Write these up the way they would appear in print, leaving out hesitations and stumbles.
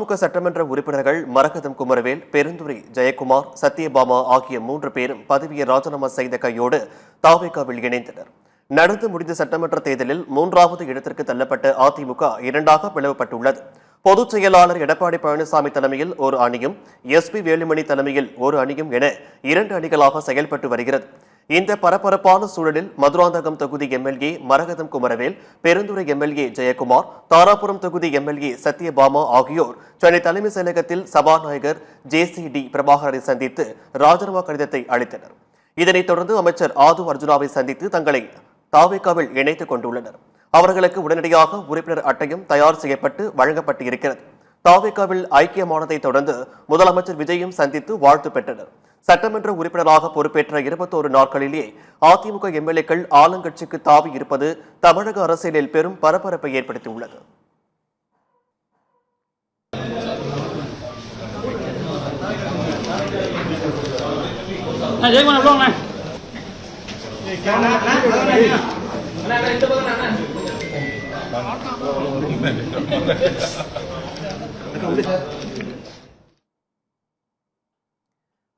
அதிமுக சட்டமன்ற உறுப்பினர்கள் மரகதம் குமரவேல், பெருந்துறை ஜெயக்குமார், சத்யபாமா ஆகிய 3 பேரும் பதவியை ராஜினாமா செய்த கையோடு தாவேகாவில் இணைந்தனர். நடந்து முடிந்த சட்டமன்ற தேர்தலில் 3வது இடத்திற்கு தள்ளப்பட்ட அதிமுக 2ஆக பிளவுபட்டுள்ளது. பொதுச் செயலாளர் எடப்பாடி பழனிசாமி தலைமையில் ஒரு அணியும், எஸ்பி வேலுமணி தலைமையில் ஒரு அணியும் என 2 அணிகளாக செயல்பட்டு வருகிறது. இந்த பரபரப்பான சூழலில் மதுராந்தகம் தொகுதி எம்எல்ஏ மரகதம் குமரவேல், பெருந்துறை எம்எல்ஏ ஜெயக்குமார், தாராபுரம் தொகுதி எம்எல்ஏ சத்யபாமா ஆகியோர் சென்னை தலைமைச் செயலகத்தில் சபாநாயகர் ஜேசிடி பிரபாகரை சந்தித்து ராஜினாமா கடிதத்தை அளித்தனர். இதனைத் தொடர்ந்து அமைச்சர் ஆது அர்ஜுனாவை சந்தித்து தங்களை தாவேகாவில் இணைத்துக் கொண்டுள்ளனர். அவர்களுக்கு உடனடியாக உறுப்பினர் அட்டையும் தயார் செய்யப்பட்டு வழங்கப்பட்டு இருக்கிறது. தாவேகாவில் ஐக்கியமானதை தொடர்ந்து முதலமைச்சர் விஜயும் சந்தித்து வாழ்த்து பெற்றனர். சட்டமன்ற உறுப்பினராக பொறுப்பேற்ற 21 நாட்களிலேயே அதிமுக எம்எல்ஏக்கள் ஆளுங்கட்சிக்கு தாவி இருப்பது தமிழக அரசியலில் பெரும் பரபரப்பை ஏற்படுத்தியுள்ளது.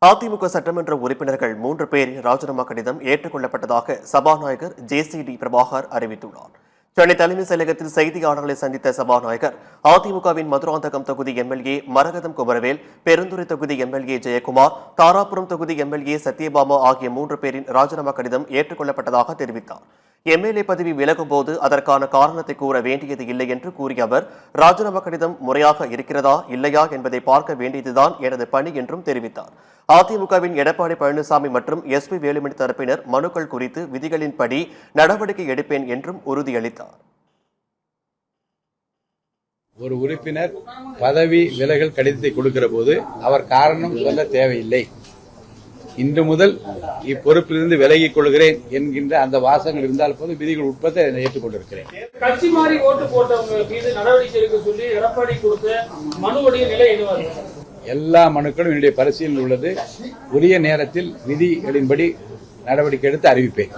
அதிமுக சட்டமன்ற உறுப்பினர்கள் 3 பேரின் ராஜினாமா கடிதம் ஏற்றுக்கொள்ளப்பட்டதாக சபாநாயகர் ஜேசிடி பிரபாகர் அறிவித்துள்ளார். சென்னை தலைமைச் செயலகத்தில் செய்தியாளர்களை சந்தித்த சபாநாயகர் அதிமுகவின் மதுராந்தகம் தொகுதி எம்எல்ஏ மரகதம் குமரவேல், பெருந்துறை தொகுதி எம்எல்ஏ ஜெயக்குமார், தாராபுரம் தொகுதி எம்எல்ஏ சத்யபாமா ஆகிய 3 பேரின் ராஜினாமா கடிதம் ஏற்றுக்கொள்ளப்பட்டதாக தெரிவித்தார். எம்எல்ஏ பதவி விலகும் போது அதற்கான காரணத்தை கூற வேண்டியது இல்லை என்று கூறிய அவர், ராஜினாமா கடிதம் முறையாக இருக்கிறதா இல்லையா என்பதை பார்க்க வேண்டியதுதான் எனது பணி என்றும் தெரிவித்தார். அதிமுகவின் எடப்பாடி பழனிசாமி மற்றும் எஸ்பி வேலுமணி தரப்பினர் மனுக்கள் குறித்து விதிகளின்படி நடவடிக்கை எடுப்பேன் என்றும் உறுதியளித்தார். ஒரு உறுப்பினர் பதவி விலகல் கடிதத்தை கொடுக்கிற போது அவர் காரணம் சொல்ல தேவையில்லை. இன்று முதல் இப்பொறுப்பிலிருந்து விலகிக் கொள்கிறேன் என்கின்ற அந்த வாசகங்கள் இருந்தால் போது விதிகள் உட்பட ஏற்றுக்கொண்டிருக்கிறேன். கட்சி மாறி ஓட்டு போட்டவங்க மீது நடவடிக்கை எடுக்க சொல்லி எடப்பாடி கொடுத்த மனுவுடைய நிலை என்னவாக? எல்லா மனுக்களும் என்னுடைய பரிசீலனையில் உள்ளது. உரிய நேரத்தில் விதிகளின்படி நடவடிக்கை எடுத்து அறிவிப்பேன்.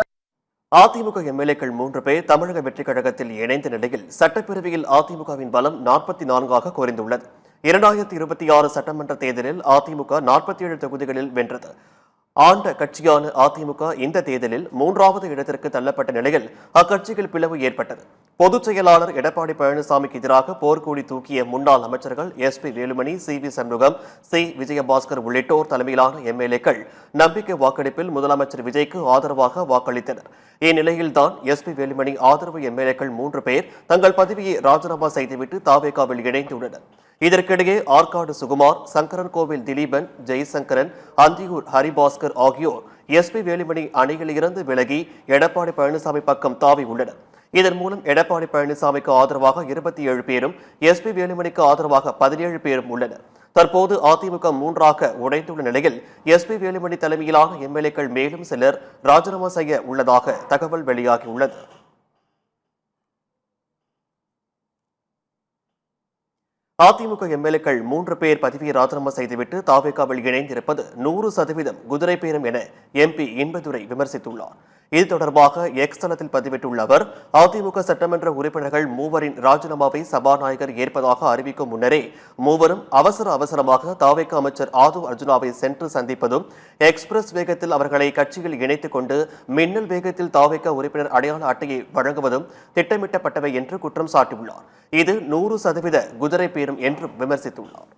அதிமுக எம்எல்ஏக்கள் 3 பேர் தமிழக வெற்றிக் கழகத்தில் இணைந்த நிலையில் சட்டப்பேரவையில் அதிமுகவின் பலம் 44ஆக குறைந்துள்ளது. 2026 சட்டமன்ற தேர்தலில் அதிமுக 47 தொகுதிகளில் வென்றது. ஆண்ட கட்சியான அதிமுக இந்த தேர்தலில் 3வது இடத்திற்கு தள்ளப்பட்ட நிலையில் அக்கட்சியில் பிளவு ஏற்பட்டது. பொதுச் செயலாளர் எடப்பாடி பழனிசாமிக்கு எதிராக போர்க்கொடி தூக்கிய முன்னாள் அமைச்சர்கள் SP Velumani, CV. Shanmugam, C. Vijayabaskar உள்ளிட்டோர் தலைமையிலான எம்எல்ஏக்கள் நம்பிக்கை வாக்கெடுப்பில் முதலமைச்சர் விஜய்க்கு ஆதரவாக வாக்களித்தனர். இந்நிலையில்தான் எஸ்பி வேலுமணி ஆதரவு எம்எல்ஏக்கள் 3 பேர் தங்கள் பதவியை ராஜினாமா செய்துவிட்டு தாவேகாவில் இணைந்துள்ளனர். இதற்கிடையே ஆற்காடு சுகுமார், சங்கரன் கோவில் திலீபன், ஜெய்சங்கரன், அந்தியூர் ஹரிபாஸ்கர் ஆகியோர் எஸ்பி வேலுமணி அணியில் இருந்து விலகி எடப்பாடி பழனிசாமி பக்கம் தாவி உள்ளனர். இதன் மூலம் எடப்பாடி பழனிசாமிக்கு ஆதரவாக 27 பேரும், எஸ்பி வேலுமணிக்கு ஆதரவாக 17 பேரும் உள்ளனர். தற்போது அதிமுக 3ஆக உடைந்துள்ள நிலையில் எஸ்பி வேலுமணி தலைமையிலான எம்எல்ஏக்கள் மேலும் சிலர் ராஜினாமா செய்ய உள்ளதாக தகவல் வெளியாகியுள்ளது. அதிமுக எம்எல்ஏக்கள் 3 பேர் பதவியை ராஜினாமா செய்துவிட்டு தாவேகாவில் இணைந்திருப்பது 100% குதிரை பேரம் என எம்பி இன்பதுரை விமர்சித்துள்ளார். இது தொடர்பாக எக்ஸ் தளத்தில் பதிவிட்டுள்ள அவர், அதிமுக சட்டமன்ற உறுப்பினர்கள் 3வரின் ராஜினாமாவை சபாநாயகர் ஏற்பதாக அறிவிக்கும் முன்னரே 3வரும் அவசரமாக தாவேகா அமைச்சர் ஆது அர்ஜுனாவை சென்று சந்திப்பதும், எக்ஸ்பிரஸ் வேகத்தில் அவர்களை கட்சியில் இணைத்துக் கொண்டு மின்னல் வேகத்தில் தாவேகா உறுப்பினர் அடையாள அட்டையை வழங்குவதும் திட்டமிட்டப்பட்டவை என்று குற்றம் சாட்டியுள்ளார். இது 100% குதிரை பேரம் என்று விமர்சித்துள்ளார்.